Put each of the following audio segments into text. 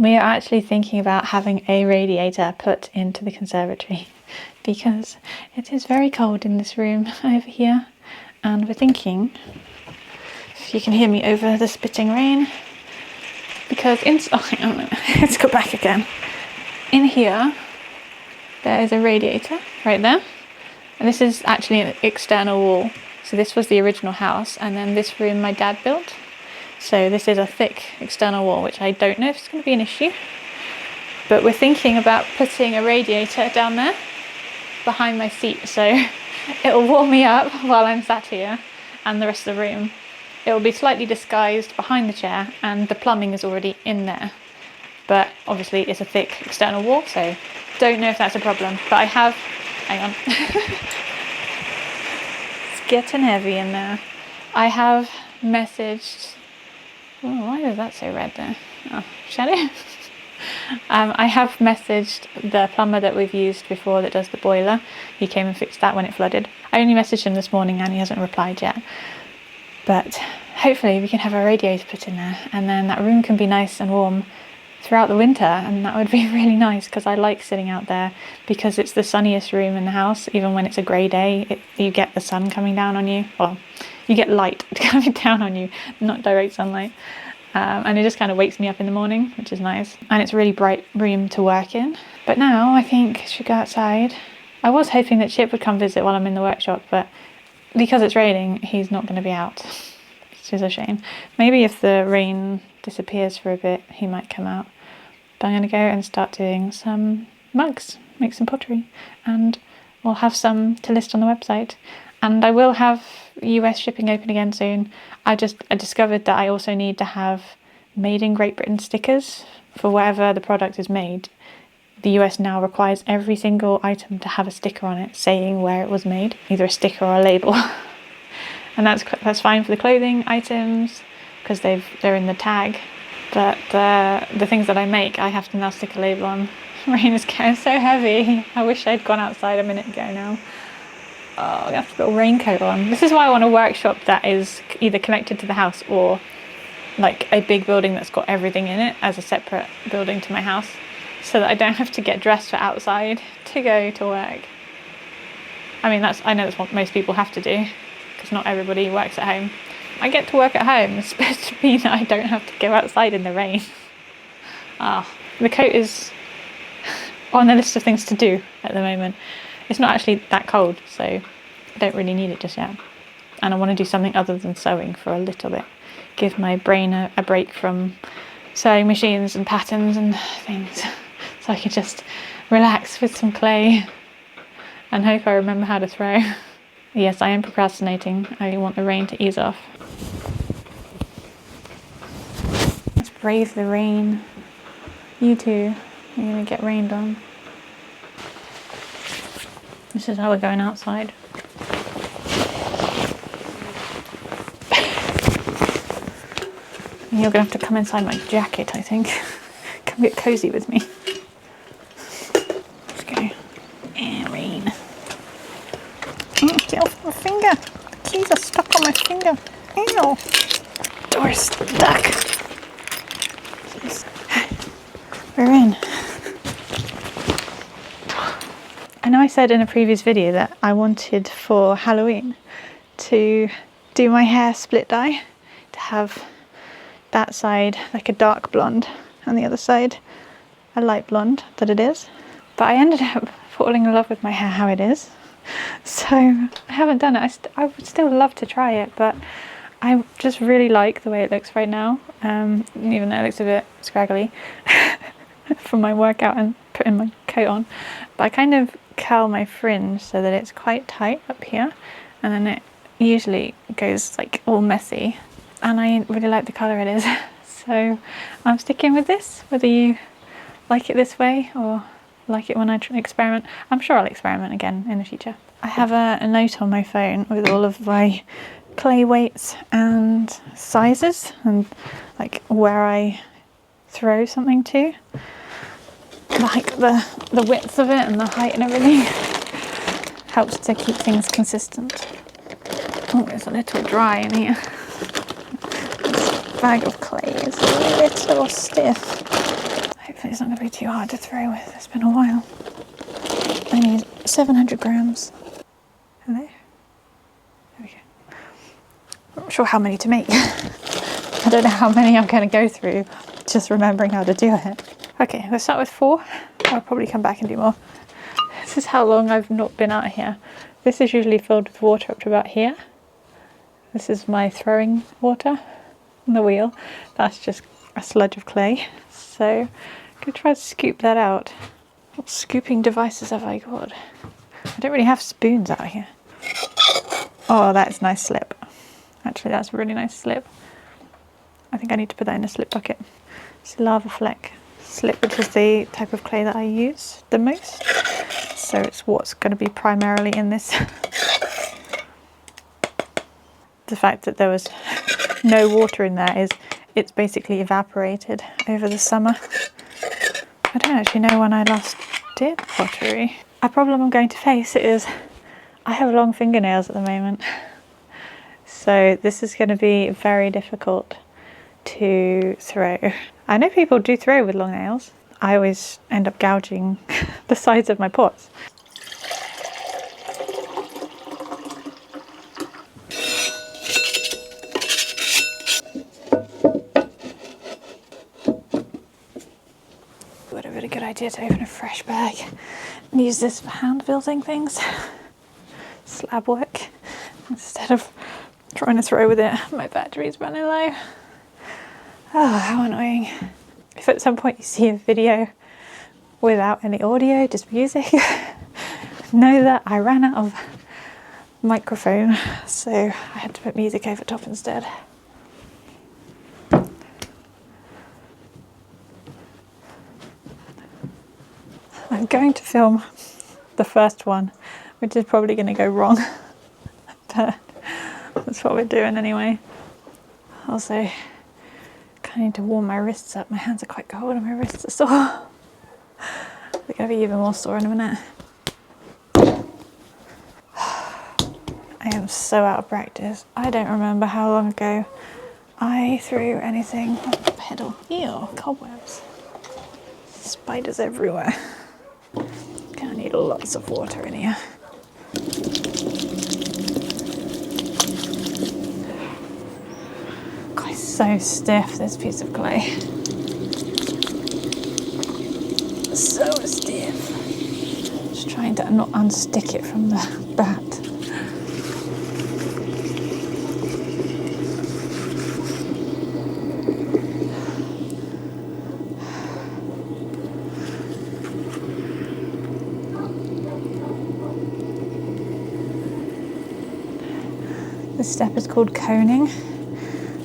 We are actually thinking about having a radiator put into the conservatory because it is very cold in this room over here, and we're thinking, if you can hear me over the spitting rain, because let's go back again. In here there is a radiator right there, and this is actually an external wall. So this was the original house, and then this room my dad built. So this is a thick external wall, which I don't know if it's going to be an issue. But we're thinking about putting a radiator down there behind my seat, so it'll warm me up while I'm sat here and the rest of the room. It will be slightly disguised behind the chair, and the plumbing is already in there. But obviously it's a thick external wall, so don't know if that's a problem. But I have, hang on. It's getting heavy in there. I have messaged, oh, why is that so red there? Oh, shadow? I have messaged the plumber that we've used before that does the boiler. He came and fixed that when it flooded. I only messaged him this morning and he hasn't replied yet. But hopefully we can have a radiator put in there, and then that room can be nice and warm throughout the winter, and that would be really nice because I like sitting out there because it's the sunniest room in the house. Even when it's a grey day, you get the sun coming down on you. Well, you get light coming down on you, not direct sunlight. And it just kind of wakes me up in the morning, which is nice. And it's a really bright room to work in. But now I think I should go outside. I was hoping that Chip would come visit while I'm in the workshop, but because it's raining, he's not going to be out, which is a shame. Maybe if the rain disappears for a bit, he might come out. But I'm going to go and start doing some mugs, make some pottery, and we'll have some to list on the website. And I will have US shipping open again soon. I discovered that I also need to have made in Great Britain stickers for wherever the product is made. The US now requires every single item to have a sticker on it saying where it was made, either a sticker or a label. And that's fine for the clothing items because they're in the tag. But the things that I make, I have to now stick a label on. Rain is getting so heavy. I wish I'd gone outside a minute ago now. Oh, I have to put a raincoat on. This is why I want a workshop that is either connected to the house or like a big building that's got everything in it as a separate building to my house, so that I don't have to get dressed for outside to go to work. I mean, I know that's what most people have to do because not everybody works at home. I get to work at home. It's supposed to mean that I don't have to go outside in the rain. The coat is on the list of things to do at the moment. It's not actually that cold, so I don't really need it just yet. And I want to do something other than sewing for a little bit. Give my brain a break from sewing machines and patterns and things, so I can just relax with some clay and hope I remember how to throw. Yes, I am procrastinating. I want the rain to ease off. Let's brave the rain. You too. You're going to get rained on. This is how we're going outside. You're going to have to come inside my jacket, I think. Come get cozy with me. Let's go. Rain. Oh, get off my finger. The keys are stuck on my finger. Ew. Door's stuck. Jeez. We're in. I know I said in a previous video that I wanted for Halloween to do my hair split dye, to have that side like a dark blonde and the other side a light blonde that it is. But I ended up falling in love with my hair how it is, so I haven't done it. I would still love to try it, but I just really like the way it looks right now, even though it looks a bit scraggly from my workout and putting my coat on. But I kind of curl my fringe so that it's quite tight up here, and then it usually goes like all messy, and I really like the colour it is. So I'm sticking with this, whether you like it this way or like it when I experiment. I'm sure I'll experiment again in the future. I have a note on my phone with all of my clay weights and sizes and like where I throw something to, like the width of it and the height and everything. Helps to keep things consistent. Oh, it's a little dry in here. This bag of clay is a little stiff. it's not going to be too hard to throw with. It's been a while. I need 700 grams. Hello? There we go. I'm not sure how many to make. I don't know how many I'm going to go through, just remembering how to do it. Okay, let's start with 4. I'll probably come back and do more. This is how long I've not been out here. This is usually filled with water up to about here. This is my throwing water on the wheel. That's just a sludge of clay. So I'm going to try to scoop that out. What scooping devices have I got? I don't really have spoons out here. Oh, that's a nice slip. Actually, that's a really nice slip. I think I need to put that in a slip bucket. It's a lava fleck slip, which is the type of clay that I use the most. So it's what's going to be primarily in this. The fact that there was no water in there is it's basically evaporated over the summer. I don't actually know when I last did pottery. A problem I'm going to face is I have long fingernails at the moment. So this is going to be very difficult to throw. I know people do throw with long nails. I always end up gouging the sides of my pots. What a really good idea to open a fresh bag and use this for hand building things. Slab work instead of trying to throw with it. My battery's running low. Oh, how annoying. If at some point you see a video without any audio, just music, know that I ran out of microphone, so I had to put music over top instead. I'm going to film the first one, which is probably going to go wrong, but that's what we're doing anyway. Also, I need to warm my wrists up. My hands are quite cold and my wrists are sore. They're going to be even more sore in a minute. I am so out of practice. I don't remember how long ago I threw anything on the pedal. Ew, cobwebs. Spiders everywhere. Gonna need lots of water in here. God, it's so stiff, this piece of clay. So stiff. Just trying to not unstick it from the bat. This step is called coning.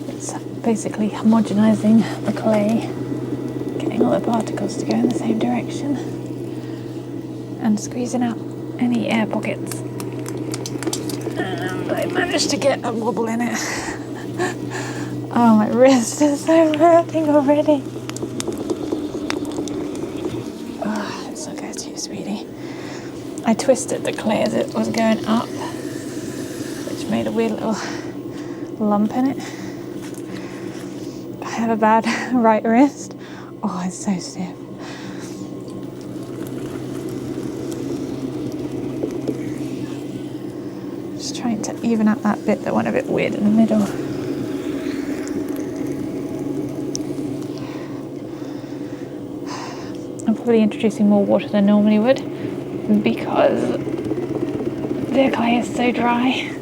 It's basically homogenizing the clay, getting all the particles to go in the same direction, and squeezing out any air pockets. And I managed to get a wobble in it. Oh, my wrist is so hurting already. Oh, it's not going too sweetie. I twisted the clay as it was going up, made a weird little lump in it. I have a bad right wrist. Oh, it's so stiff. Just trying to even out that bit that went a bit weird in the middle. I'm probably introducing more water than I normally would because the clay is so dry.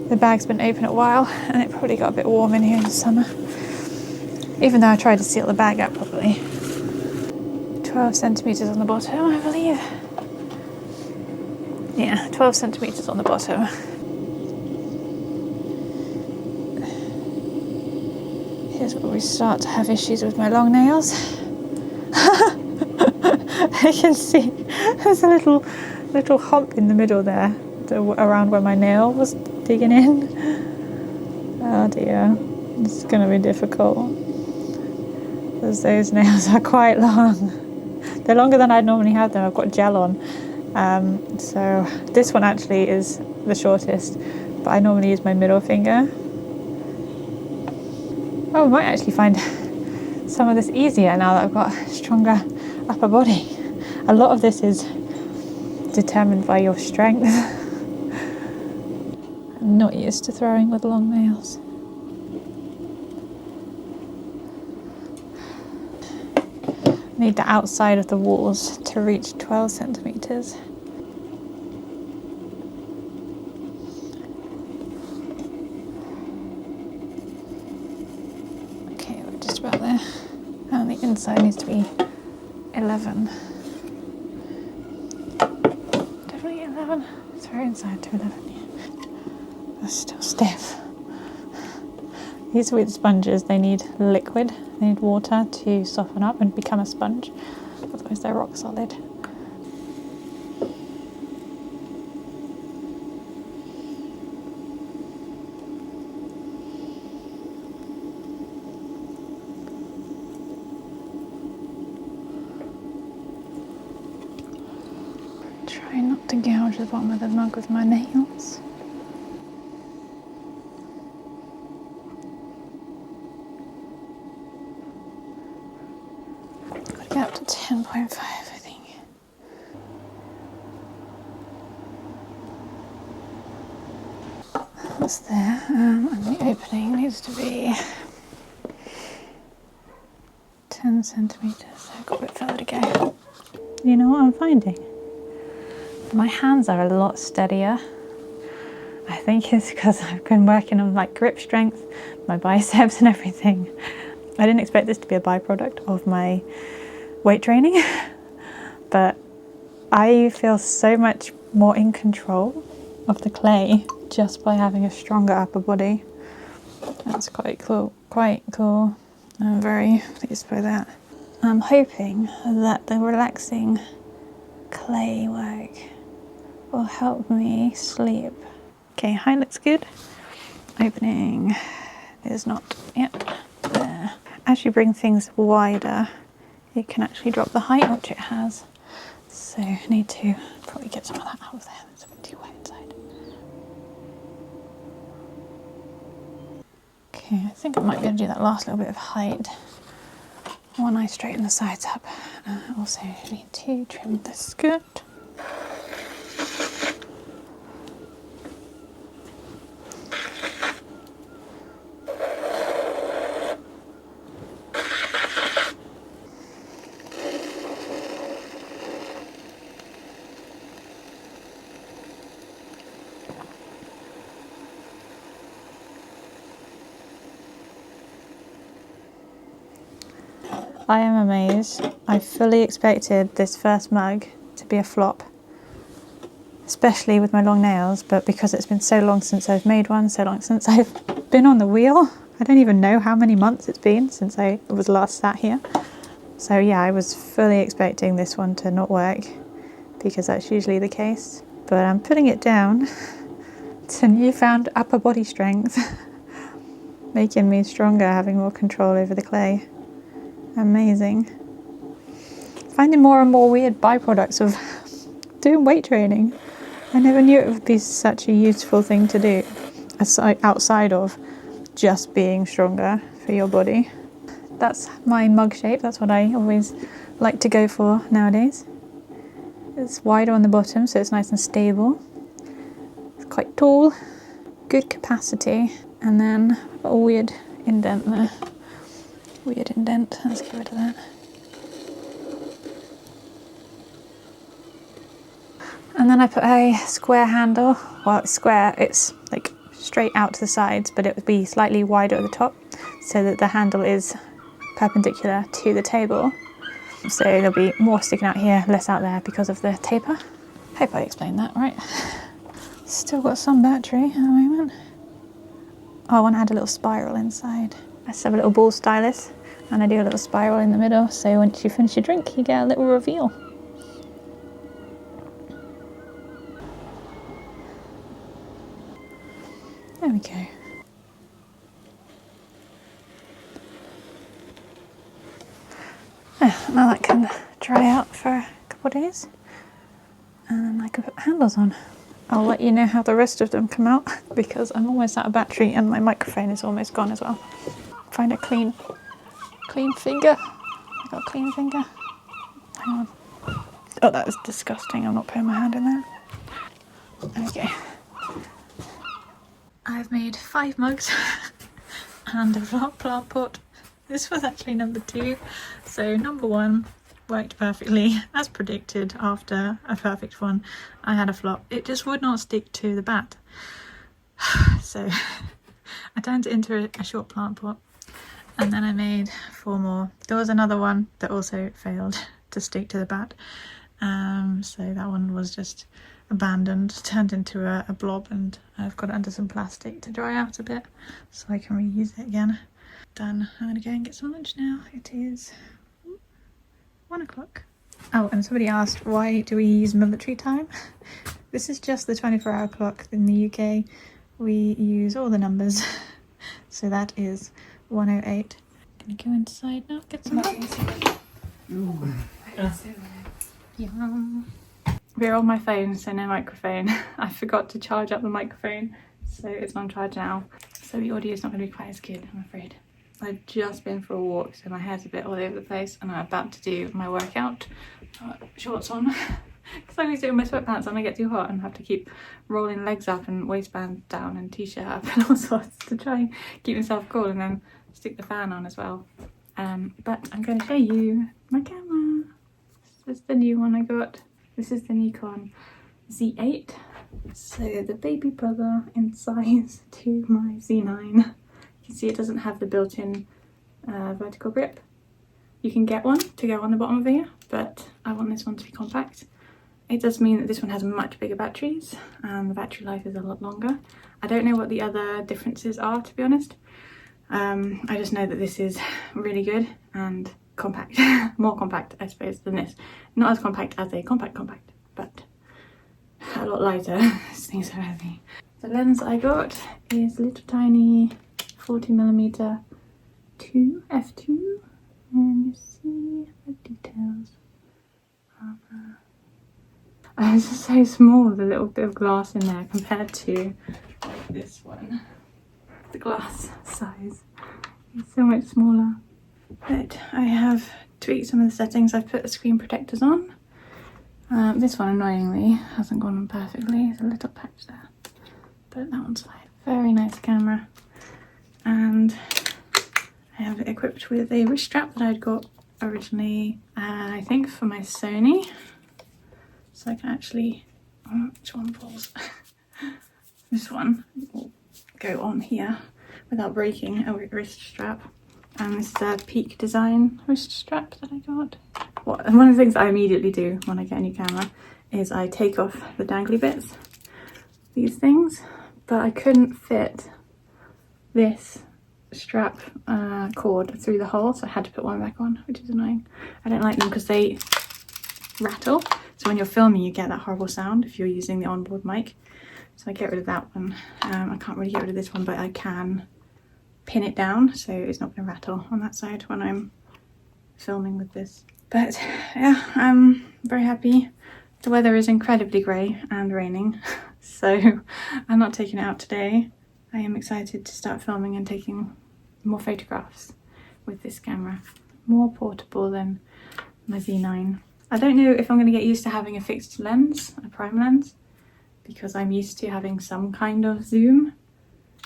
The bag's been open a while and it probably got a bit warm in here in the summer. Even though I tried to seal the bag up properly. 12 centimetres on the bottom, I believe. Yeah, 12 centimetres on the bottom. Here's where we start to have issues with my long nails. I can see there's a little hump in the middle there, around where my nail was digging in. Oh dear, this is going to be difficult because those nails are quite long. They're longer than I'd normally have them. I've got gel on, so this one actually is the shortest, but I normally use my middle finger. Oh, I might actually find some of this easier now that I've got a stronger upper body. A lot of this is determined by your strength. I'm not used to throwing with long nails. Need the outside of the walls to reach 12 centimeters. Okay, we're just about there. And the inside needs to be 11. Definitely 11. Throw inside to 11, yeah. That's still stiff. These wheat sponges, they need liquid, they need water to soften up and become a sponge, otherwise they're rock solid. Try not to gouge the bottom of the mug with my nails. Get up to 10.5, I think. That's there, and the opening needs to be 10 centimetres, so I've got a bit further to go. You know what I'm finding? My hands are a lot steadier. I think it's because I've been working on like grip strength, my biceps and everything. I didn't expect this to be a byproduct of my weight training, but I feel so much more in control of the clay just by having a stronger upper body. That's quite cool, I'm very pleased by that. I'm hoping that the relaxing clay work will help me sleep. Okay, height looks good. Opening is not yet there. As you bring things wider, you can actually drop the height, which it has. So I need to probably get some of that out of there. It's a bit too wet inside. Okay, I think I might be able to do that last little bit of height when I straighten the sides up. Also need to trim the skirt. I am amazed. I fully expected this first mug to be a flop, especially with my long nails, but because it's been so long since I've made one, so long since I've been on the wheel, I don't even know how many months it's been since I was last sat here. So yeah, I was fully expecting this one to not work, because that's usually the case. But I'm putting it down to newfound upper body strength, making me stronger, having more control over the clay. Amazing. Finding more and more weird byproducts of doing weight training. I never knew it would be such a useful thing to do, outside of just being stronger for your body. That's my mug shape. That's what I always like to go for nowadays. It's wider on the bottom, so it's nice and stable. It's quite tall, good capacity, and then a weird indent there. Weird indent, let's get rid of that. And then I put a square handle. Well, it's square, it's like straight out to the sides, but it would be slightly wider at the top so that the handle is perpendicular to the table. So there'll be more sticking out here, less out there because of the taper. Hope I explained that right. Still got some battery at the moment. Oh, I want to add a little spiral inside. I just have a little ball stylus and I do a little spiral in the middle, so once you finish your drink you get a little reveal. There we go. Now that can dry out for a couple of days and then I can put handles on. I'll let you know how the rest of them come out because I'm almost out of battery and my microphone is almost gone as well. Find a clean Clean finger. I got a clean finger. Hang on. Oh, that was disgusting. I'm not putting my hand in there. Okay. I've made 5 mugs and a plant pot. This was actually number 2. So number 1 worked perfectly as predicted. After a perfect one, I had a flop. It just would not stick to the bat. So I turned it into a short plant pot, and then I made 4 more. There was another one that also failed to stick to the bat. So that one was just abandoned, turned into a blob, and I've got it under some plastic to dry out a bit so I can reuse it again. Done. I'm gonna go and get some lunch now. It is 1 o'clock. Oh, and somebody asked, why do we use military time? This is just the 24-hour clock. In the UK we use all the numbers. So that is 1:08. Gonna go inside now, get some We're on my phone, so no microphone. I forgot to charge up the microphone, so it's on charge now. So the audio is not going to be quite as good, I'm afraid. I've just been for a walk, so my hair's a bit all over the place, and I'm about to do my workout. Shorts on, because I always do it in my sweatpants and I get too hot and have to keep rolling legs up and waistband down and t-shirt up and all sorts to try and keep myself cool, and then stick the fan on as well. But I'm going to show you my camera. This is the new one I got. This is the Nikon Z8. So the baby brother in size to my Z9. You can see it doesn't have the built-in vertical grip. You can get one to go on the bottom of here, but I want this one to be compact. It does mean that this one has much bigger batteries and the battery life is a lot longer. I don't know what the other differences are, to be honest. I just know that this is really good and compact. More compact, I suppose, than this. Not as compact as a compact, but a lot lighter. This thing's so heavy. The lens I got is a little tiny 40mm 2 f2, and you see the details. It's just so small, the little bit of glass in there compared to this one. The glass size is so much smaller. But I have tweaked some of the settings. I've put the screen protectors on. This one annoyingly hasn't gone on perfectly. There's a little patch there, but that one's fine. Very nice camera. And I have it equipped with a wrist strap that I'd got originally, I think for my Sony. So I can actually, which one falls? This one will go on here without breaking a wrist strap. And this is a Peak Design wrist strap that I got. One of the things I immediately do when I get a new camera is I take off the dangly bits, these things, but I couldn't fit this strap cord through the hole, so I had to put one back on, which is annoying. I don't like them because they rattle, so when you're filming you get that horrible sound if you're using the onboard mic. So I get rid of that one. I can't really get rid of this one, but I can pin it down so it's not going to rattle on that side when I'm filming with this. But yeah, I'm very happy. The weather is incredibly grey and raining, so I'm not taking it out today. I am excited to start filming and taking more photographs with this camera. More portable than my Z9. I don't know if I'm going to get used to having a fixed lens, a prime lens, because I'm used to having some kind of zoom,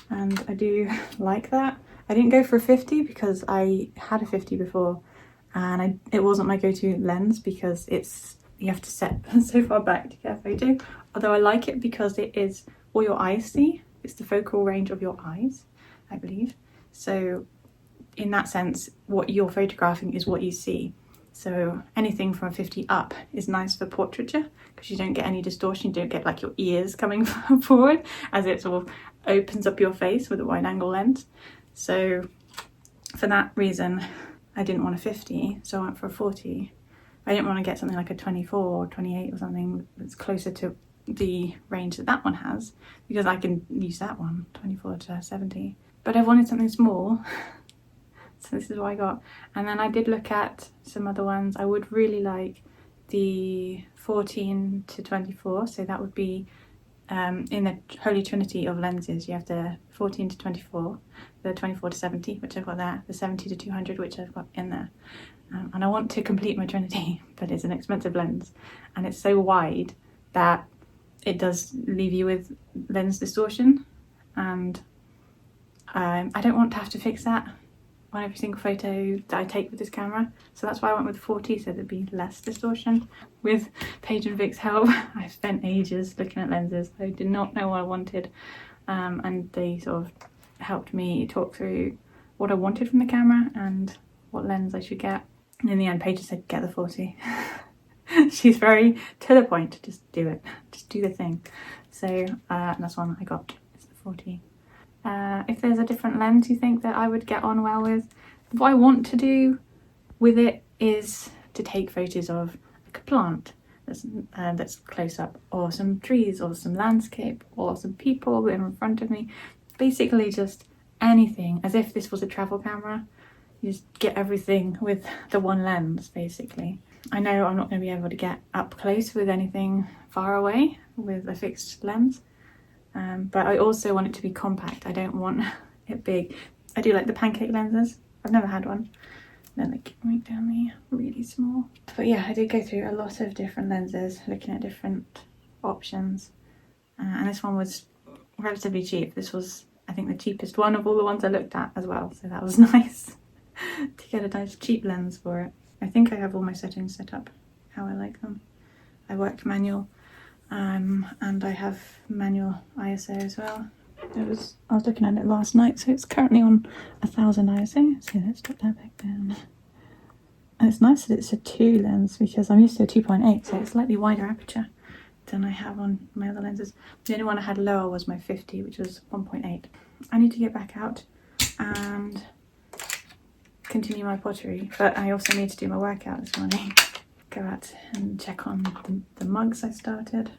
and I do like that. I didn't go for a 50 because I had a 50 before, and it wasn't my go-to lens because you have to set so far back to get a photo. Although I like it because it is all your eyes see. It's the focal range of your eyes, I believe. So in that sense, what you're photographing is what you see. So anything from 50 up is nice for portraiture because you don't get any distortion. You don't get like your ears coming forward as it sort of opens up your face with a wide angle lens. So for that reason, I didn't want a 50, so I went for a 40. I didn't want to get something like a 24 or 28 or something that's closer to the range that one has, because I can use that one, 24 to 70. But I wanted something small, so this is what I got. And then I did look at some other ones. I would really like the 14 to 24, so that would be in the holy trinity of lenses, you have the 14 to 24, the 24 to 70, which I've got there, the 70 to 200, which I've got in there. And I want to complete my trinity, but it's an expensive lens, and it's so wide that it does leave you with lens distortion, and I don't want to have to fix that on every single photo that I take with this camera, so that's why I went with 40, so there'd be less distortion. With Paige and Vic's help, I spent ages looking at lenses. I did not know what I wanted, and they sort of helped me talk through what I wanted from the camera and what lens I should get. And in the end, Paige just said, get the 40. She's very to the point, just do it, just do the thing. So that's one I got, it's the 40. If there's a different lens you think that I would get on well with, what I want to do with it is to take photos of like a plant that's close up, or some trees, or some landscape, or some people in front of me. Basically just anything, as if this was a travel camera. You just get everything with the one lens, basically. I know I'm not going to be able to get up close with anything far away with a fixed lens, but I also want it to be compact. I don't want it big. I do like the pancake lenses. I've never had one. They're like right down there, really small. But yeah, I did go through a lot of different lenses, looking at different options, and this one was relatively cheap. This was, I think, the cheapest one of all the ones I looked at as well, so that was nice to get a nice cheap lens for it. I think I have all my settings set up how I like them. I work manual, and I have manual ISO as well. I was looking at it last night, so it's currently on 1000 ISO. So let's drop that back down. And it's nice that it's a 2 lens, because I'm used to a 2.8, so it's slightly wider aperture than I have on my other lenses. The only one I had lower was my 50, which was 1.8. I need to get back out and continue my pottery, but I also need to do my workout this morning. Go out and check on the mugs I started.